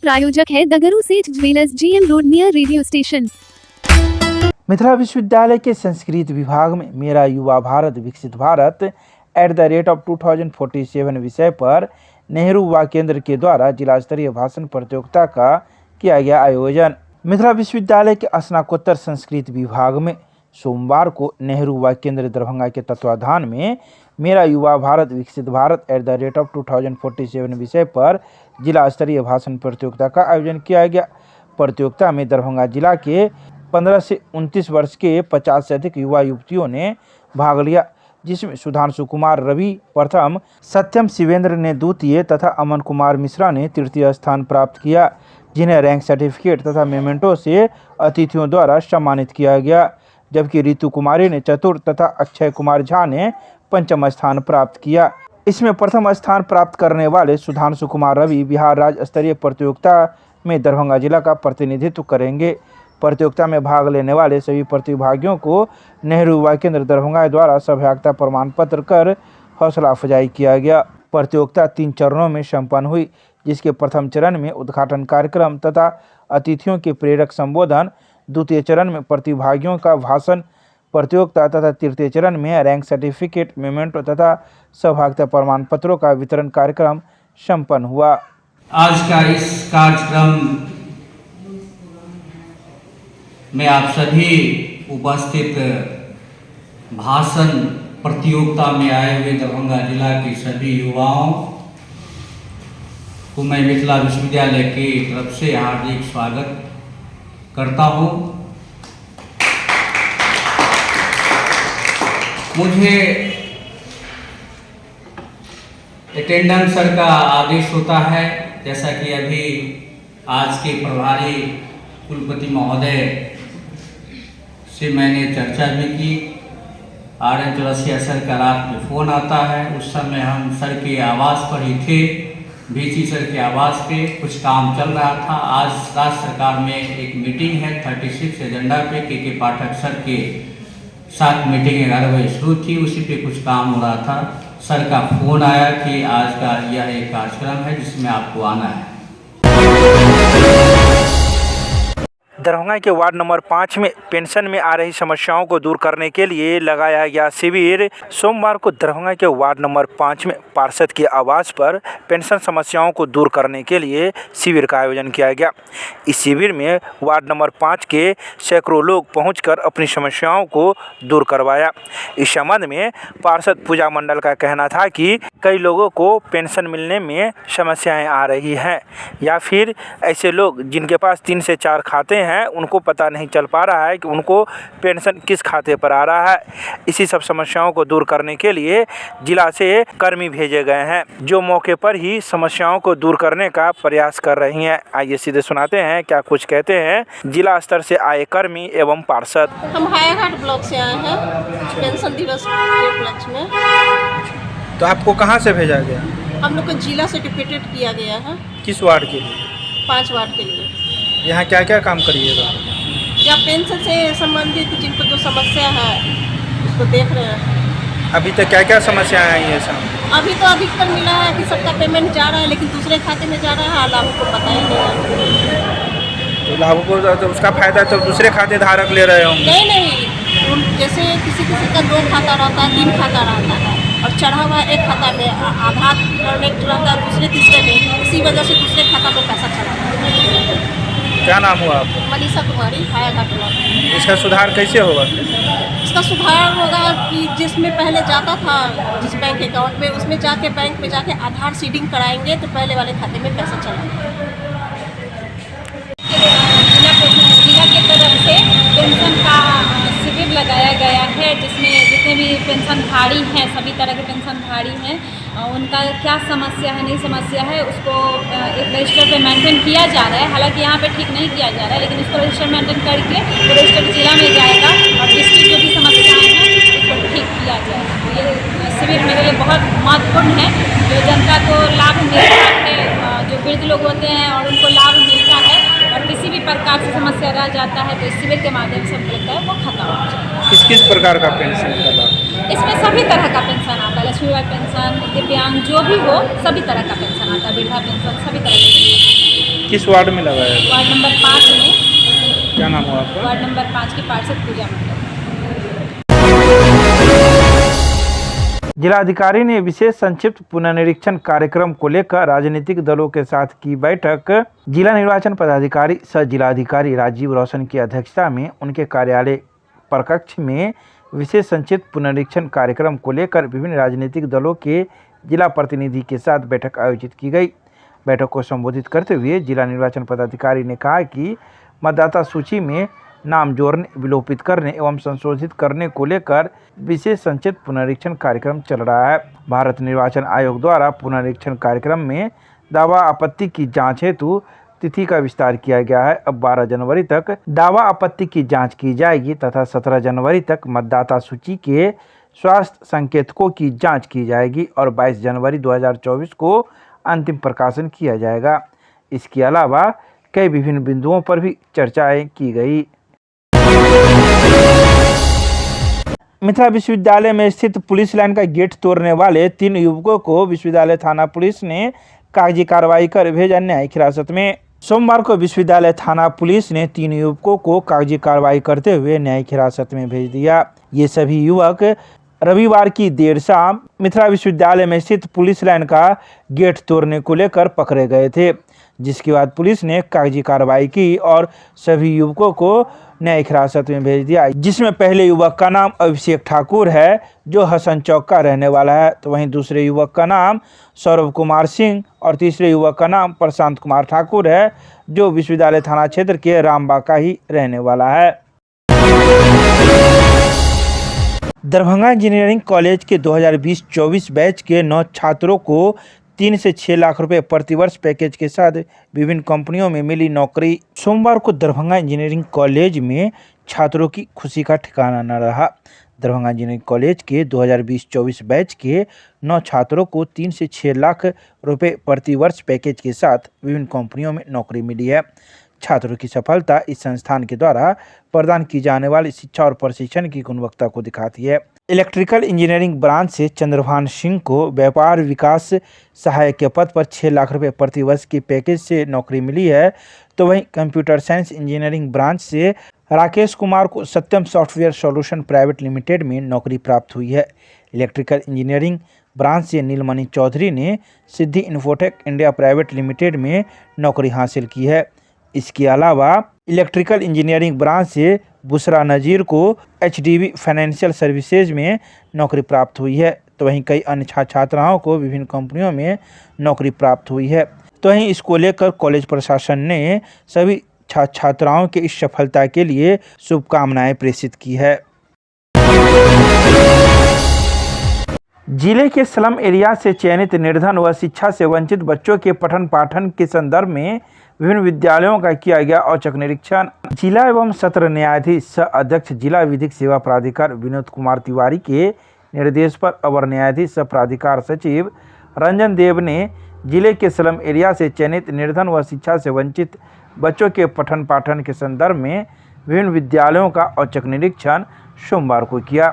प्रायोजक है द गुरु सेठ jewellers, GM road near radio station. Mithila विश्वविद्यालय के संस्कृत विभाग में मेरा युवा भारत विकसित भारत @2047 विषय पर नेहरू युवा केंद्र के द्वारा जिला स्तरीय भाषण प्रतियोगिता का किया गया आयोजन। मिथिला विश्वविद्यालय के स्नातकोत्तर संस्कृत विभाग में सोमवार को नेहरू युवा केंद्र दरभंगा के तत्वाधान में मेरा युवा भारत विकसित भारत @2047 विषय पर जिला स्तरीय भाषण प्रतियोगिता का आयोजन किया गया। प्रतियोगिता में दरभंगा जिला के 15 से 29 वर्ष के 50 से अधिक युवा युवतियों ने भाग लिया, जिसमें सुधांशु कुमार रवि प्रथम, सत्यम शिवेंद्र ने द्वितीय तथा अमन कुमार मिश्रा ने तृतीय स्थान प्राप्त किया, जिन्हें रैंक सर्टिफिकेट तथा मेमेंटो से अतिथियों द्वारा सम्मानित किया गया। जबकि रितु कुमारी ने चतुर्थ तथा अक्षय कुमार झा ने पंचम स्थान प्राप्त किया। इसमें प्रथम स्थान प्राप्त करने वाले सुधांशु कुमार रवि बिहार राज्य स्तरीय प्रतियोगिता में दरभंगा जिला का प्रतिनिधित्व करेंगे। प्रतियोगिता में भाग लेने वाले सभी प्रतिभागियों को नेहरू युवा केंद्र दरभंगा द्वारा सभ्यता प्रमाण पत्र कर हौसला अफजाई किया गया। प्रतियोगिता 3 चरणों में संपन्न हुई, जिसके प्रथम चरण में उद्घाटन कार्यक्रम तथा अतिथियों के प्रेरक संबोधन, द्वितीय चरण में प्रतिभागियों का भाषण प्रतियोगिता तथा तृतीय चरण में रैंक सर्टिफिकेट, मेमेंटो तथा सहभागिता प्रमाण पत्रों का वितरण कार्यक्रम संपन्न हुआ। आज का इस कार्यक्रम में आप सभी उपस्थित भाषण प्रतियोगिता में आए हुए दरभंगा जिला के सभी युवाओं को मैं मिथिला विश्वविद्यालय की तरफ से हार्दिक स्वागत करता हूं। मुझे अटेंडेंस सर का आदेश होता है, जैसा कि अभी आज के प्रभारी कुलपति महोदय से मैंने चर्चा भी की। RN चौरसिया सर का रात में फ़ोन आता है, उस समय हम सर के आवास पर ही थे, VC सर के आवास पे कुछ काम चल रहा था। आज राज्य सरकार में एक मीटिंग है 36 एजेंडा पे, के पाठक सर के साथ मीटिंग 11 बजे शुरू थी, उसी पे कुछ काम हो रहा था। सर का फ़ोन आया कि आज का यह एक कार्यक्रम है जिसमें आपको आना है। दरभंगा के वार्ड नंबर 5 में पेंशन में आ रही समस्याओं को दूर करने के लिए लगाया गया शिविर। सोमवार को दरभंगा के वार्ड नंबर 5 में पार्षद के आवास पर पेंशन समस्याओं को दूर करने के लिए शिविर का आयोजन किया गया। इस शिविर में वार्ड नंबर 5 के सैकड़ों लोग पहुंचकर अपनी समस्याओं को दूर करवाया। इस संबंध में पार्षद पूजा मंडल का कहना था कि कई लोगों को पेंशन मिलने में समस्याएं आ रही हैं, या फिर ऐसे लोग जिनके पास 3 से 4 खाते हैं उनको पता नहीं चल पा रहा है कि उनको पेंशन किस खाते पर आ रहा है। इसी सब समस्याओं को दूर करने के लिए जिला से कर्मी भेजे गए हैं, जो मौके पर ही समस्याओं को दूर करने का प्रयास कर रही हैं। आइए सीधे सुनाते हैं क्या कुछ कहते हैं जिला स्तर से आए कर्मी एवं पार्षद। हम हायाघाट ब्लॉक से आए हैं पेंशन दिवस के उपलक्ष्य में। तो आपको कहाँ से भेजा गया? हम लोग को जिला से डिप्यूटेड किया गया है। किस वार्ड के लिए? 5 वार्ड के लिए। यहाँ क्या क्या काम करिएगा? या पेंशन से संबंधित जिनको जो समस्या है उसको देख रहे हैं। अभी तक क्या क्या समस्याएं आई हैं सर? अभी तो अधिकतर मिला है कि सबका पेमेंट जा रहा है, लेकिन दूसरे खाते में जा रहा है, लाभ को पता ही नहीं है। तो लाभों को तो उसका फायदा तो दूसरे खाते धारक ले रहे होंगे? नहीं, जैसे किसी का 2 खाता रहता है, 3 खाता रहता है और चढ़ा हुआ एक खाता में आधार कनेक्ट रहता है, दूसरे तीसरे में, इसी वजह से दूसरे खाता में पैसा चला जाता है। क्या नाम हुआ आपका? मनीषा कुमारी, हायाघाट ब्लॉक। इसका सुधार कैसे होगा? इसका सुधार होगा कि जिसमें पहले जाता था जिस बैंक अकाउंट में, उसमें जाके बैंक में जाके आधार सीडिंग कराएंगे तो पहले वाले खाते में पैसा चला जाएगा। जिला की तरफ से पेंशन का शिविर लगाया गया है, जिसमें जितने भी पेंशनधारी हैं, सभी तरह के पेंशनधारी हैं, उनका क्या समस्या है, नहीं समस्या है, उसको एक रजिस्टर पे मेंटेन किया जा रहा है। हालांकि यहाँ पे ठीक नहीं किया जा रहा है, लेकिन उसको रजिस्टर मेंटेन करके वो रजिस्टर जिला में जाएगा और डिस्ट्रिक्ट जो भी समस्याएँ हैं उसको ठीक किया जाएगा। तो ये शिविर मेरे लिए बहुत महत्वपूर्ण है, जो जनता को लाभ मिलता है, जो वृद्ध लोग होते हैं और उनको लाभ मिलता है, और किसी भी प्रकार से समस्या रह जाता है तो इस शिविर के माध्यम से हमको लगता है वो खत्म हो जाएगा। किस किस प्रकार का पेंशन का लाभ? इसमें सभी तरह का पेंशन आता है, लक्ष्मीबाई पेंशन, दिव्यांग जो भी हो, सभी तरह का पेंशन आता है, वृद्धा पेंशन, सभी तरह का पेंशन। किस वार्ड में लगाया गया? वार्ड नंबर 5 में। क्या नाम हुआ आपका? वार्ड नंबर 5 की पार्षद पूजा मंडल। जिलाधिकारी ने विशेष संक्षिप्त पुनर्निरीक्षण कार्यक्रम को लेकर राजनीतिक दलों के साथ की बैठक। जिला निर्वाचन पदाधिकारी सह जिलाधिकारी राजीव रोशन की अध्यक्षता में उनके कार्यालय प्रकक्ष में विशेष संक्षिप्त पुनर्निरीक्षण कार्यक्रम को लेकर विभिन्न राजनीतिक दलों के जिला प्रतिनिधि के साथ बैठक आयोजित की गई। बैठक को संबोधित करते हुए जिला निर्वाचन पदाधिकारी ने कहा कि मतदाता सूची में नाम जोड़ने, विलोपित करने एवं संशोधित करने को लेकर विशेष संक्षिप्त पुनरीक्षण कार्यक्रम चल रहा है। भारत निर्वाचन आयोग द्वारा पुनरीक्षण कार्यक्रम में दावा आपत्ति की जांच हेतु तिथि का विस्तार किया गया है। अब 12 जनवरी तक दावा आपत्ति की जांच की जाएगी तथा 17 जनवरी तक मतदाता सूची के स्वास्थ्य संकेतकों की जांच की जाएगी और 22 जनवरी 2024 को अंतिम प्रकाशन किया जाएगा। इसके अलावा कई विभिन्न बिंदुओं पर भी चर्चाएं की गई। मिथिला विश्वविद्यालय में स्थित पुलिस लाइन का गेट तोड़ने वाले 3 युवकों को विश्वविद्यालय थाना पुलिस ने कागजी कार्रवाई कर भेजा न्यायिक हिरासत में। सोमवार को विश्वविद्यालय थाना पुलिस ने 3 युवकों को कागजी कार्रवाई करते हुए न्यायिक हिरासत में भेज दिया। ये सभी युवक रविवार की देर शाम मिथिला विश्वविद्यालय में स्थित पुलिस लाइन का गेट तोड़ने को लेकर पकड़े गए थे, जिसके बाद पुलिस ने कागजी कार्रवाई की और सभी युवकों को न्यायिक हिरासत में भेज दिया, जिसमें पहले युवक का नाम अभिषेक ठाकुर है जो हसन चौक का रहने वाला है, तो वहीं दूसरे युवक का नाम सौरभ कुमार सिंह और तीसरे युवक का नाम प्रशांत कुमार ठाकुर है जो विश्वविद्यालय थाना क्षेत्र के रामबा का ही रहने वाला है। दरभंगा इंजीनियरिंग कॉलेज के 2020-24 बैच के 9 छात्रों को 3 से 6 लाख रुपए प्रतिवर्ष पैकेज के साथ विभिन्न कंपनियों में मिली नौकरी। सोमवार को दरभंगा इंजीनियरिंग कॉलेज में छात्रों की खुशी का ठिकाना न रहा। दरभंगा इंजीनियरिंग कॉलेज के 2020-24 बैच के 9 छात्रों को 3 से 6 लाख रुपए प्रतिवर्ष पैकेज के साथ विभिन्न कंपनियों में नौकरी मिली है। छात्रों की सफलता इस संस्थान के द्वारा प्रदान की जाने वाली शिक्षा और प्रशिक्षण की गुणवत्ता को दिखाती है। इलेक्ट्रिकल इंजीनियरिंग ब्रांच से चंद्रभान सिंह को व्यापार विकास सहायक के पद पर 6 लाख रुपए प्रतिवर्ष की पैकेज से नौकरी मिली है, तो वहीं कंप्यूटर साइंस इंजीनियरिंग ब्रांच से राकेश कुमार को सत्यम सॉफ्टवेयर सॉल्यूशन प्राइवेट लिमिटेड में नौकरी प्राप्त हुई है। इलेक्ट्रिकल इंजीनियरिंग ब्रांच से नीलमणि चौधरी ने सिद्धि इन्फोटेक इंडिया प्राइवेट लिमिटेड में नौकरी हासिल की है। इसके अलावा इलेक्ट्रिकल इंजीनियरिंग ब्रांच से बुशरा नज़ीर को HDB फाइनेंशियल सर्विसेज में नौकरी प्राप्त हुई है, तो वहीं कई अन्य छात्राओं को विभिन्न कंपनियों में नौकरी प्राप्त हुई है। तो वहीं इसको लेकर कॉलेज प्रशासन ने सभी छात्राओं के इस सफलता के लिए शुभकामनाएं प्रेषित की है। जिले के स्लम एरिया से चयनित निर्धन व शिक्षा से वंचित बच्चों के पठन पाठन के संदर्भ में विभिन्न विद्यालयों का किया गया औचक निरीक्षण। जिला एवं सत्र न्यायाधीश सह अध्यक्ष जिला विधिक सेवा प्राधिकार विनोद कुमार तिवारी के निर्देश पर अवर न्यायाधीश सह प्राधिकार सचिव रंजन देव ने जिले के स्लम एरिया से चयनित निर्धन व शिक्षा से वंचित बच्चों के पठन पाठन के संदर्भ में विभिन्न विद्यालयों का औचक निरीक्षण सोमवार को किया।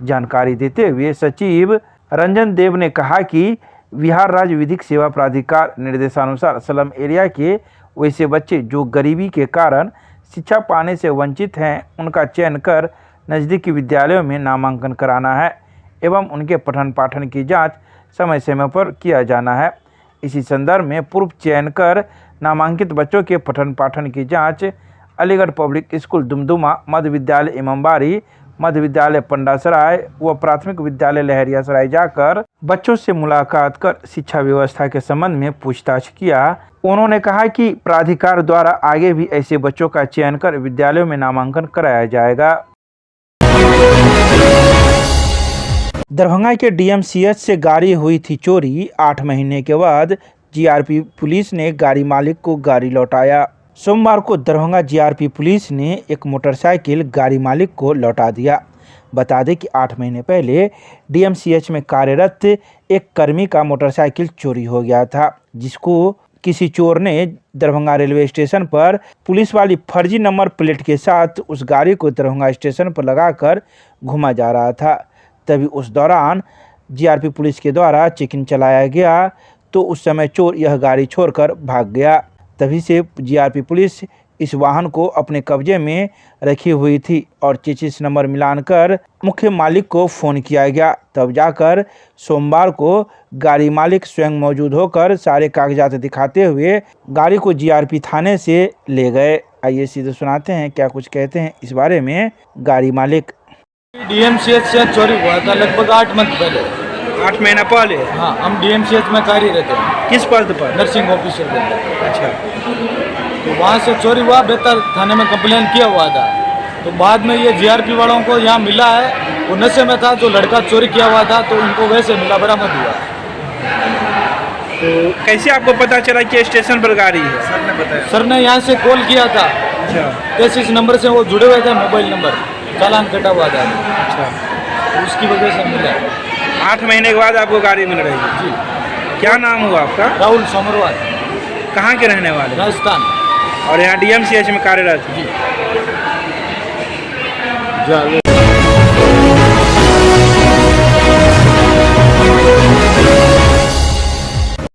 जानकारी देते हुए सचिव रंजन देव ने कहा कि बिहार राज्य विधिक सेवा प्राधिकार निर्देशानुसार स्लम एरिया के वैसे बच्चे जो गरीबी के कारण शिक्षा पाने से वंचित हैं, उनका चयन कर नज़दीकी विद्यालयों में नामांकन कराना है एवं उनके पठन पाठन की जांच समय समय पर किया जाना है। इसी संदर्भ में पूर्व चयन कर नामांकित बच्चों के पठन पाठन की जांच अलीगढ़ पब्लिक स्कूल दुमदुमा, मध्य विद्यालय इमामबाड़ी, मध्य विद्यालय पंडासराय व प्राथमिक विद्यालय लहरियासराय जाकर बच्चों से मुलाकात कर शिक्षा व्यवस्था के संबंध में पूछताछ किया। उन्होंने कहा कि प्राधिकार द्वारा आगे भी ऐसे बच्चों का चयन कर विद्यालयों में नामांकन कराया जाएगा। दरभंगा के DMCH से गाड़ी हुई थी चोरी, 8 महीने के बाद GRP पुलिस ने गाड़ी मालिक को गाड़ी लौटाया। सोमवार को दरभंगा GRP पुलिस ने एक मोटरसाइकिल गाड़ी मालिक को लौटा दिया। बता दें कि 8 महीने पहले DMCH में कार्यरत एक कर्मी का मोटरसाइकिल चोरी हो गया था, जिसको किसी चोर ने दरभंगा रेलवे स्टेशन पर पुलिस वाली फर्जी नंबर प्लेट के साथ उस गाड़ी को दरभंगा स्टेशन पर लगाकर घुमा जा रहा था। तभी उस दौरान GRP पुलिस के द्वारा चेकिंग चलाया गया, तो उस समय चोर यह गाड़ी छोड़कर भाग गया। तभी से जीआरपी पुलिस इस वाहन को अपने कब्जे में रखी हुई थी और चेसिस नंबर मिलान कर मुख्य मालिक को फ़ोन किया गया। तब जाकर सोमवार को गाड़ी मालिक स्वयं मौजूद होकर सारे कागजात दिखाते हुए गाड़ी को जीआरपी थाने से ले गए। आइए सीधे सुनाते हैं क्या कुछ कहते हैं इस बारे में गाड़ी मालिक। डीएमसीएच से चोरी हुआ था लगभग 8 मंथ पहले। 8 महीना पहले? हाँ, हम डीएमसीएच में कार्यरत हैं। किस पद पर? नर्सिंग ऑफिसर पे। अच्छा। तो वहाँ से चोरी हुआ, बेहतर थाने में कंप्लेन किया हुआ था। तो बाद में ये जीआरपी वालों को यहाँ मिला है, वो नशे में था, जो लड़का चोरी किया हुआ था, तो उनको वैसे मिला, बरामद हुआ। तो कैसे आपको पता चला कि स्टेशन पर गाड़ी है? सर ने बताया। सर ने यहाँ से कॉल किया था। अच्छा। चेसिस नंबर से वो जुड़े हुए थे, मोबाइल नंबर चालान कटा हुआ था। अच्छा। तो उसकी वजह से मिला। 8 महीने के बाद आपको गाड़ी मिल रही है? जी। क्या नाम हुआ आपका? राहुल सोमरवाल। कहाँ के रहने वाले? राजस्थान। और यहाँ डीएमसीएच में कार्यरत? जी।